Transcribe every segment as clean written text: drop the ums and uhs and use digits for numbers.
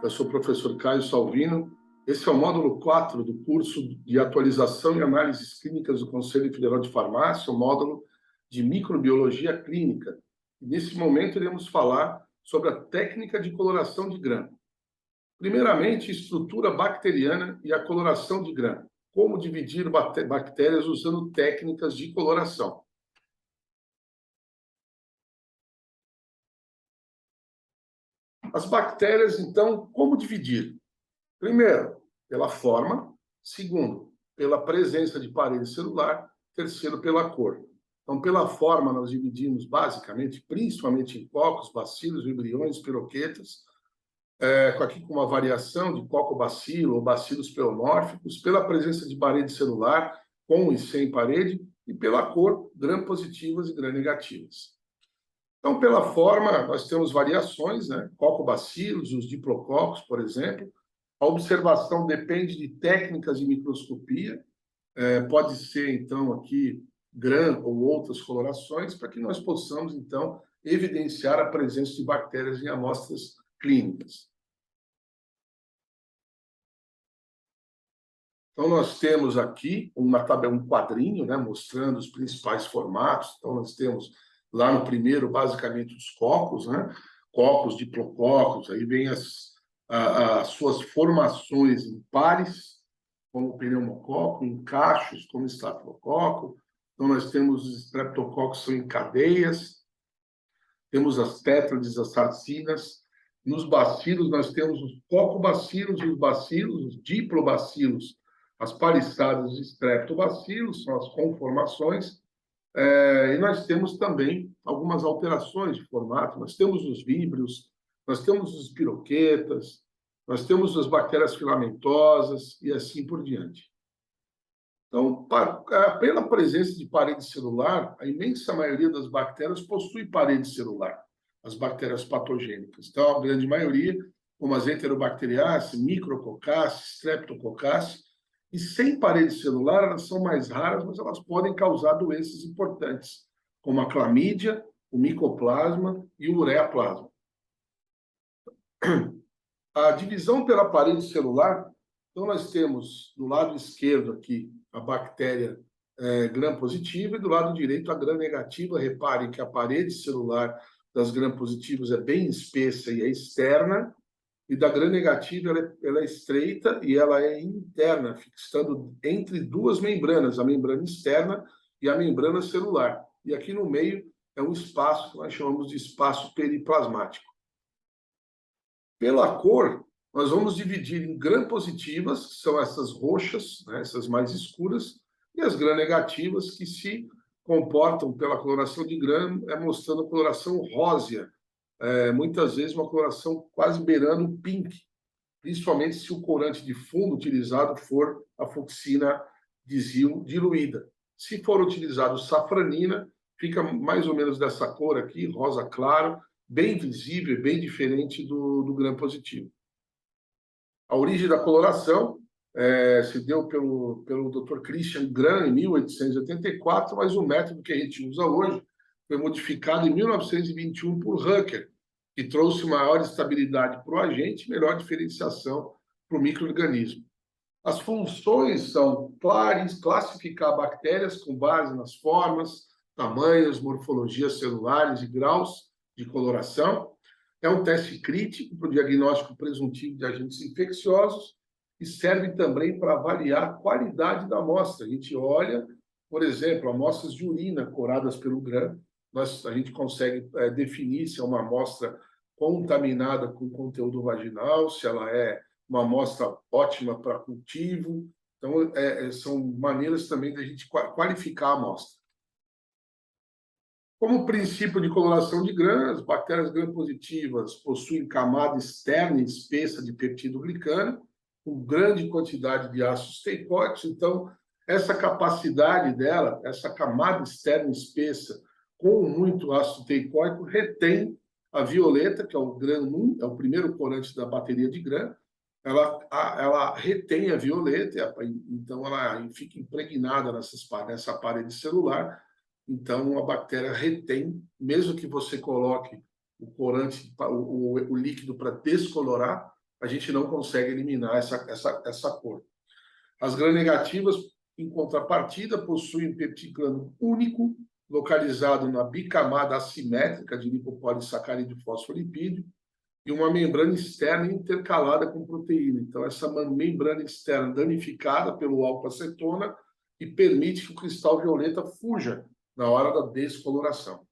Eu sou o professor Caio Salvino. Esse é o módulo 4 do curso de atualização e análises clínicas do Conselho Federal de Farmácia, o módulo de microbiologia clínica. E nesse momento iremos falar sobre a técnica de coloração de grão. Primeiramente, estrutura bacteriana e a coloração de grão. Como dividir bactérias usando técnicas de coloração. As bactérias, então, como dividir? Primeiro, pela forma. Segundo, pela presença de parede celular. Terceiro, pela cor. Então, pela forma, nós dividimos basicamente, principalmente em cocos, bacilos, vibriões, piroquetas, aqui com uma variação de cocobacilo ou bacilos pleomórficos, pela presença de parede celular, com e sem parede, e pela cor, gram-positivas e gram-negativas. Então, pela forma, nós temos variações, né? Cocobacilos, os diplococos, por exemplo. A observação depende de técnicas de microscopia. Pode ser, então, aqui, gram ou outras colorações, para que nós possamos, então, evidenciar a presença de bactérias em amostras clínicas. Então, nós temos aqui um quadrinho, né, mostrando os principais formatos. Então, nós temos lá no primeiro, basicamente, os cocos, né? Cocos, diplococos, aí vem as suas formações em pares, como o pneumococo, em cachos, como o estafilococo. Então, nós temos os streptococos, são em cadeias, temos as tétrades, as sarcinas. Nos bacilos, nós temos os cocobacilos, os bacilos, os diplobacilos, as paliçadas, os streptobacilos, são as conformações. E nós temos também algumas alterações de formato. Nós temos os víbrios, nós temos os piroquetas, nós temos as bactérias filamentosas e assim por diante. Então, pela presença de parede celular, a imensa maioria das bactérias possui parede celular, as bactérias patogênicas. Então, a grande maioria, como as enterobacteriaceae, micrococcacea, streptococcacea, e sem parede celular, elas são mais raras, mas elas podem causar doenças importantes, como a clamídia, o micoplasma e o ureaplasma. A divisão pela parede celular, então nós temos do lado esquerdo aqui a bactéria gram-positiva e do lado direito a gram-negativa. Reparem que a parede celular das gram-positivas é bem espessa e é externa, e da gram-negativa ela é estreita e ela é interna, estando entre duas membranas, a membrana externa e a membrana celular. E aqui no meio é um espaço que nós chamamos de espaço periplasmático. Pela cor, nós vamos dividir em gram-positivas, que são essas roxas, né, essas mais escuras, e as gram-negativas, que se comportam pela coloração de gram, mostrando coloração rósea, muitas vezes uma coloração quase beirando o pink, principalmente se o corante de fundo utilizado for a fucsina disil diluída. Se for utilizado safranina, fica mais ou menos dessa cor aqui, rosa claro, bem visível, bem diferente do gram-positivo. A origem da coloração se deu pelo Dr. Christian Gram em 1884, mas o método que a gente usa hoje foi modificado em 1921 por Hucker, que trouxe maior estabilidade para o agente e melhor diferenciação para o micro-organismo. As funções são classificar bactérias com base nas formas, tamanhos, morfologias celulares e graus de coloração. É um teste crítico para o diagnóstico presuntivo de agentes infecciosos e serve também para avaliar a qualidade da amostra. A gente olha, por exemplo, amostras de urina coradas pelo gram, a gente consegue definir se é uma amostra contaminada com conteúdo vaginal, se ela é uma amostra ótima para cultivo. Então, são maneiras também da gente qualificar a amostra. Como princípio de coloração de gram, as bactérias gram-positivas possuem camada externa e espessa de peptido glicânico, com grande quantidade de ácidos teicoicos. Então, essa capacidade dela, essa camada externa espessa com muito ácido teicoico, retém a violeta, que é o gram-1, é o primeiro corante da bateria de gram. Ela retém a violeta, então ela fica impregnada nessa parede celular. Então, a bactéria retém, mesmo que você coloque o corante, o líquido para descolorar, a gente não consegue eliminar essa cor. As gram-negativas, em contrapartida, possuem um peptidograma único, localizado na bicamada assimétrica de lipopolissacarídeo e fosfolipídio, e uma membrana externa intercalada com proteína. Então, essa membrana externa danificada pelo álcool-acetona e permite que o cristal violeta fuja na hora da descoloração.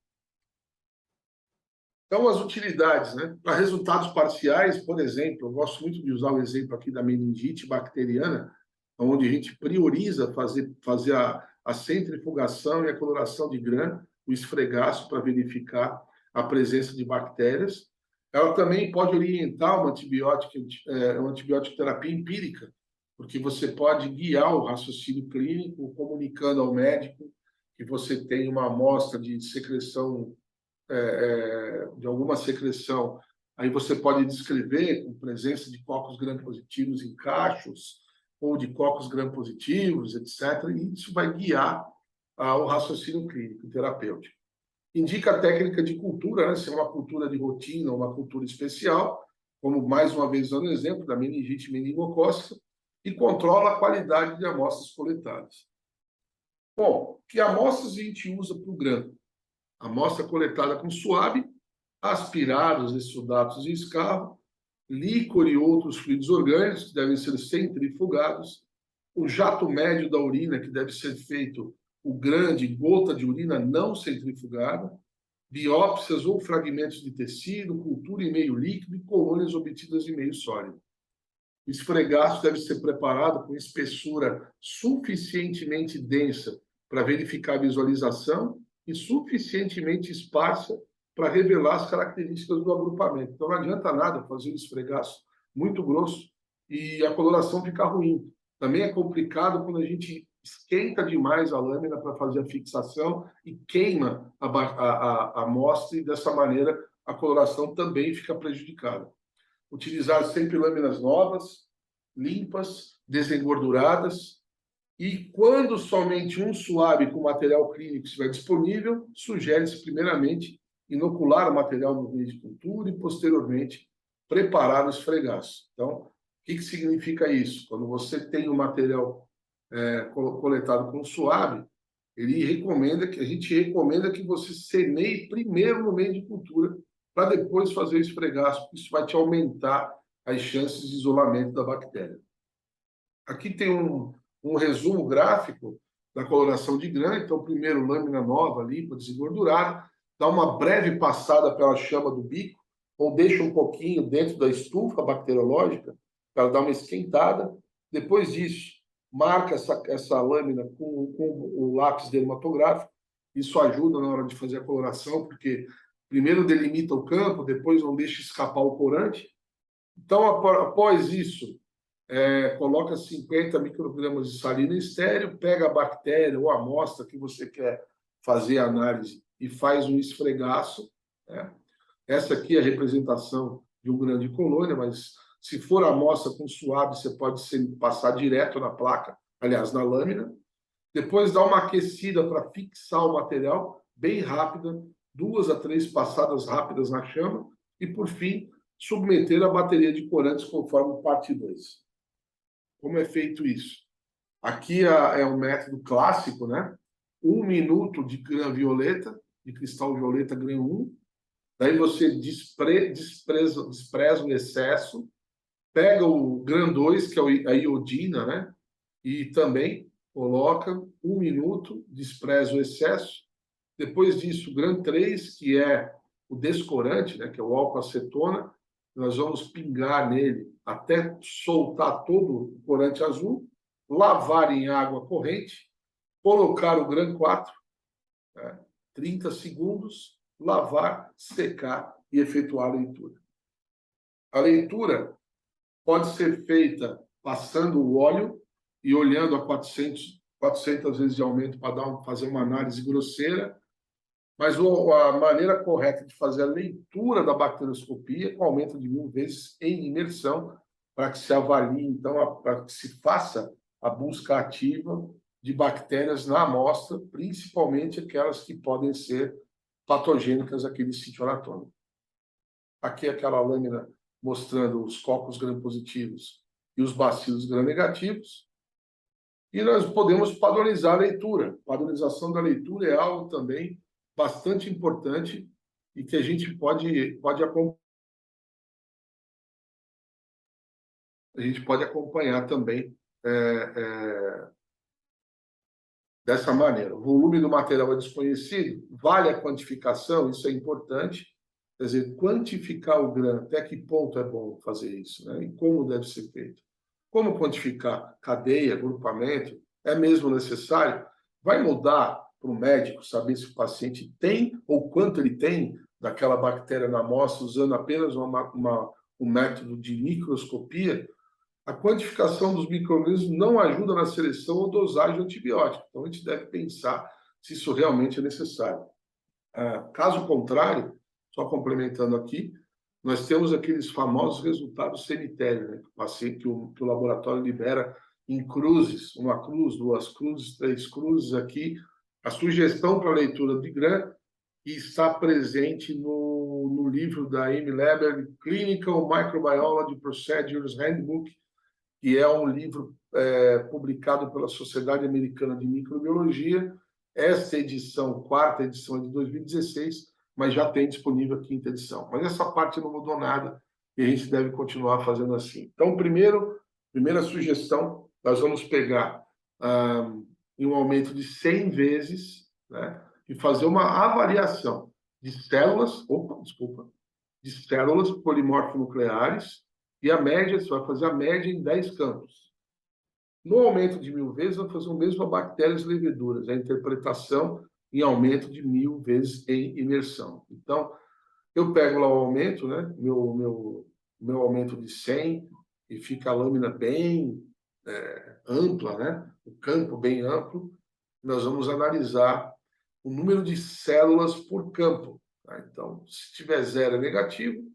Então, as utilidades, né? Para resultados parciais, por exemplo, eu gosto muito de usar o exemplo aqui da meningite bacteriana, onde a gente prioriza fazer a centrifugação e a coloração de grã, o esfregaço, para verificar a presença de bactérias. Ela também pode orientar uma antibiótico terapia empírica, porque você pode guiar o raciocínio clínico, comunicando ao médico que você tem uma amostra de secreção, de alguma secreção. Aí você pode descrever com presença de cocos gram-positivos em cachos, ou de cocos gram-positivos, etc. E isso vai guiar o raciocínio clínico terapêutico. Indica a técnica de cultura, né? Se é uma cultura de rotina ou uma cultura especial, como mais uma vez dando exemplo da meningite meningocócica, e controla a qualidade de amostras coletadas. Bom, que amostras a gente usa para o GRAM? Amostra coletada com suave, aspirados, exsudatos e escarro, líquor e outros fluidos orgânicos que devem ser centrifugados, o jato médio da urina, que deve ser feito o grande gota de urina não centrifugada, biópsias ou fragmentos de tecido, cultura em meio líquido e colônias obtidas em meio sólido. O esfregaço deve ser preparado com espessura suficientemente densa para verificar a visualização e suficientemente esparsa para revelar as características do agrupamento. Então, não adianta nada fazer um esfregaço muito grosso e a coloração ficar ruim. Também é complicado quando a gente esquenta demais a lâmina para fazer a fixação e queima a amostra, e dessa maneira a coloração também fica prejudicada. Utilizar sempre lâminas novas, limpas, desengorduradas, e quando somente um suave com material clínico estiver disponível, sugere-se primeiramente inocular o material no meio de cultura e posteriormente preparar o esfregaço. Então, o que significa isso? Quando você tem o material coletado com suave, a gente recomenda que você semeie primeiro no meio de cultura para depois fazer o esfregaço, porque isso vai te aumentar as chances de isolamento da bactéria. Aqui tem um resumo gráfico da coloração de grã. Então, primeiro, lâmina nova, limpa, desengordurada, dá uma breve passada pela chama do bico, ou deixa um pouquinho dentro da estufa bacteriológica, para dar uma esquentada. Depois disso, marca essa lâmina com o lápis dermatográfico. Isso ajuda na hora de fazer a coloração, porque primeiro delimita o campo, depois não deixa escapar o corante. Então, após isso, coloca 50 microgramas de salina estéril, pega a bactéria ou a amostra que você quer fazer a análise e faz um esfregaço, né? Essa aqui é a representação de um grande colônia, mas se for a amostra com suave, você pode passar direto na placa, aliás, na lâmina. Depois dá uma aquecida para fixar o material, bem rápida, 2 a 3 passadas rápidas na chama, e, por fim, submeter a bateria de corantes conforme parte 2. Como é feito isso? Aqui é o método clássico, né? 1 minuto de grã violeta, de cristal violeta grã 1. Daí você despreza o excesso, pega o grã 2, que é a iodina, né? E também coloca 1 minuto, despreza o excesso. Depois disso, o grã 3, que é o descorante, né? Que é o álcool-acetona, nós vamos pingar nele até soltar todo o corante azul, lavar em água corrente, colocar o grã 4, né? 30 segundos, lavar, secar e efetuar a leitura. A leitura pode ser feita passando o óleo e olhando a 400 vezes de aumento para fazer uma análise grosseira, mas a maneira correta de fazer a leitura da bacterioscopia é com aumento de 1000 vezes em imersão, para que se avalie, então, para que se faça a busca ativa de bactérias na amostra, principalmente aquelas que podem ser patogênicas àquele sítio anatômico. Aqui é aquela lâmina mostrando os cocos gram-positivos e os bacilos gram-negativos. E nós podemos padronizar a leitura. Padronização da leitura é algo também bastante importante e que a gente pode acompanhar também dessa maneira. O volume do material é desconhecido, vale a quantificação, isso é importante. Quer dizer, quantificar o GRAM, até que ponto é bom fazer isso, né? E como deve ser feito. Como quantificar cadeia, agrupamento, é mesmo necessário? Vai mudar para o médico saber se o paciente tem ou quanto ele tem daquela bactéria na amostra, usando apenas um método de microscopia? A quantificação dos micro-organismos não ajuda na seleção ou dosagem de antibiótico. Então, a gente deve pensar se isso realmente é necessário. Caso contrário, só complementando aqui, nós temos aqueles famosos resultados cemitério, né? Que o laboratório libera em cruzes, uma cruz, duas cruzes, três cruzes aqui. A sugestão para a leitura de GRAM está presente no livro da Amy Leber, Clinical Microbiology Procedures Handbook, que é um livro publicado pela Sociedade Americana de Microbiologia. Esta edição, quarta edição, é de 2016, mas já tem disponível a quinta edição. Mas essa parte não mudou nada e a gente deve continuar fazendo assim. Então, primeira sugestão, nós vamos pegar em um aumento de 100 vezes, né, e fazer uma avaliação de células, de células polimorfonucleares, e a média, você vai fazer a média em 10 campos. No aumento de 1000 vezes, vamos fazer o mesmo a bactérias e leveduras, a interpretação em aumento de 1000 vezes em imersão. Então, eu pego lá o aumento, né, meu aumento de 100, e fica a lâmina bem ampla, né, o campo bem amplo. Nós vamos analisar o número de células por campo. Tá? Então, se tiver 0 é negativo,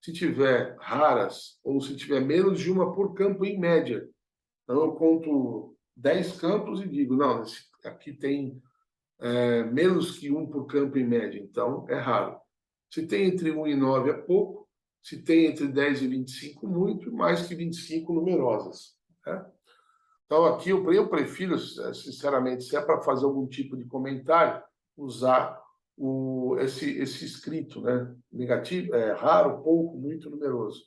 se tiver raras ou se tiver menos de uma por campo em média. Então, eu conto 10 campos e digo, não, aqui tem menos que um por campo em média, então é raro. Se tem entre 1 e 9 é pouco, se tem entre 10 e 25, muito, mais que 25 numerosas. Né? Então, aqui eu prefiro, sinceramente, se é para fazer algum tipo de comentário, usar esse escrito, né? Negativo, raro, pouco, muito, numeroso.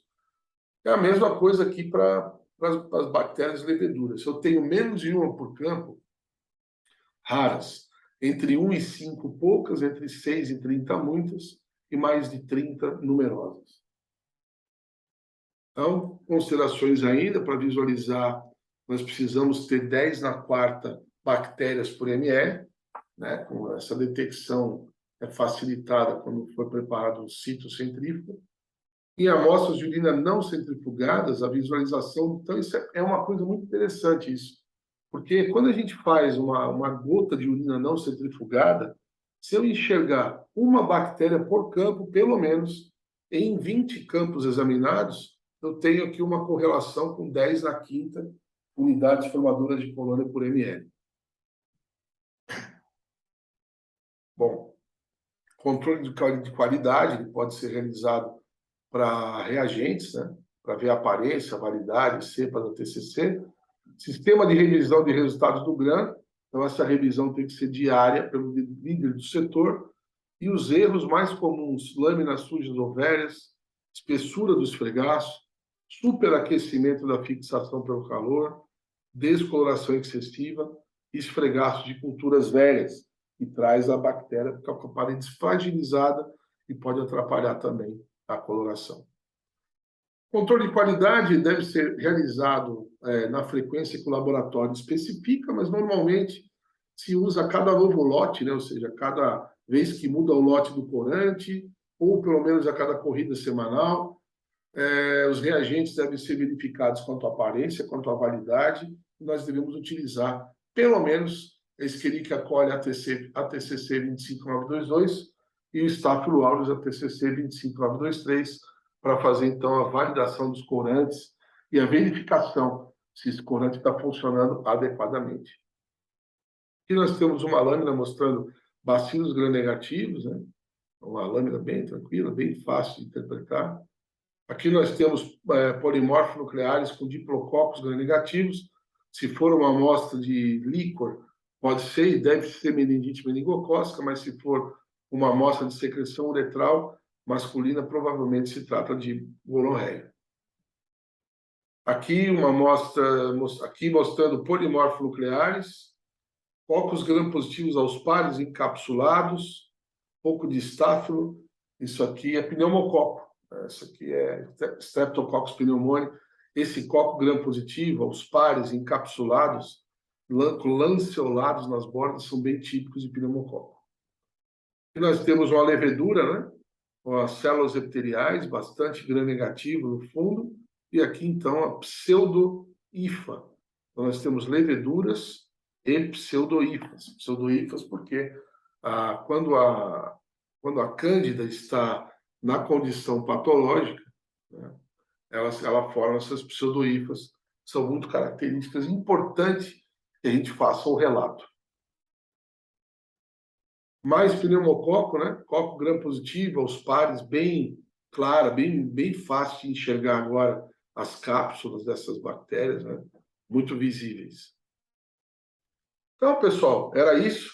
É a mesma coisa aqui para as bactérias e leveduras. Se eu tenho menos de uma por campo, raras, entre 1 e 5 poucas, entre 6 e 30 muitas, e mais de 30 numerosas. Então, considerações ainda para visualizar, nós precisamos ter 10 na quarta bactérias por ml, né? Com essa detecção é facilitada quando for preparado o citocentrífugo. Em amostras de urina não centrifugadas, a visualização... Então, isso é uma coisa muito interessante, isso. Porque quando a gente faz uma gota de urina não centrifugada, se eu enxergar uma bactéria por campo, pelo menos, em 20 campos examinados, eu tenho aqui uma correlação com 10 na quinta unidades formadoras de colônia por ml. Bom, controle de qualidade ele pode ser realizado para reagentes, né? Para ver a aparência, a validade, cepa da TCC. Sistema de revisão de resultados do GRAM. Então, essa revisão tem que ser diária pelo líder do setor. E os erros mais comuns: lâminas sujas ou velhas, espessura do esfregaço, superaquecimento da fixação pelo calor, descoloração excessiva, esfregaço de culturas velhas, que traz a bactéria com a parede fragilizada e pode atrapalhar também a coloração. O controle de qualidade deve ser realizado na frequência que o laboratório especifica, mas normalmente se usa cada novo lote, né? Ou seja, cada vez que muda o lote do corante, ou pelo menos a cada corrida semanal. Os reagentes devem ser verificados quanto à aparência, quanto à validade, e nós devemos utilizar, pelo menos, a Escherichia coli ATCC 25922 e o Staphylo aureus ATCC 25923, para fazer, então, a validação dos corantes e a verificação se esse corante está funcionando adequadamente. Aqui nós temos uma lâmina mostrando bacilos gram-negativos, né? Uma lâmina bem tranquila, bem fácil de interpretar. Aqui nós temos polimorfos nucleares com diplococos gram-negativos. Se for uma amostra de líquor, pode ser e deve ser meningite meningocócica, mas se for uma amostra de secreção uretral masculina, provavelmente se trata de gonorreia. Aqui uma amostra aqui mostrando polimorfos nucleares, cocos gram-positivos aos pares encapsulados, pouco de estáfilo. Isso aqui é pneumococo. Isso aqui é Streptococcus pneumoniae. Esse coco gram-positivo aos pares encapsulados, lanceolados nas bordas, são bem típicos de pneumococo. E nós temos uma levedura, né? Com as células epiteliais, bastante gram-negativo no fundo, e aqui, então, a pseudo-IFA. Então, nós temos leveduras e pseudo-IFAs. Pseudo-IFAs porque quando a cândida está na condição patológica, né, ela forma essas pseudo-IFAs, são muito características, importantes que a gente faça o relato. Mais pneumococo, né? Coco gram-positivo, aos pares, bem clara, bem fácil de enxergar agora as cápsulas dessas bactérias, né? Muito visíveis. Então, pessoal, era isso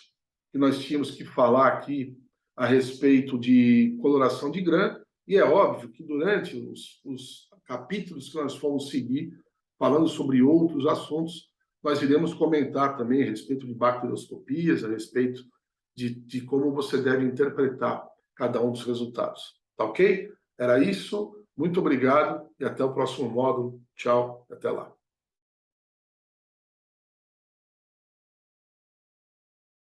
que nós tínhamos que falar aqui a respeito de coloração de Gram, e é óbvio que durante os capítulos que nós fomos seguir, falando sobre outros assuntos, nós iremos comentar também a respeito de bacterioscopias, a respeito de como você deve interpretar cada um dos resultados. Tá ok? Era isso. Muito obrigado e até o próximo módulo. Tchau, até lá.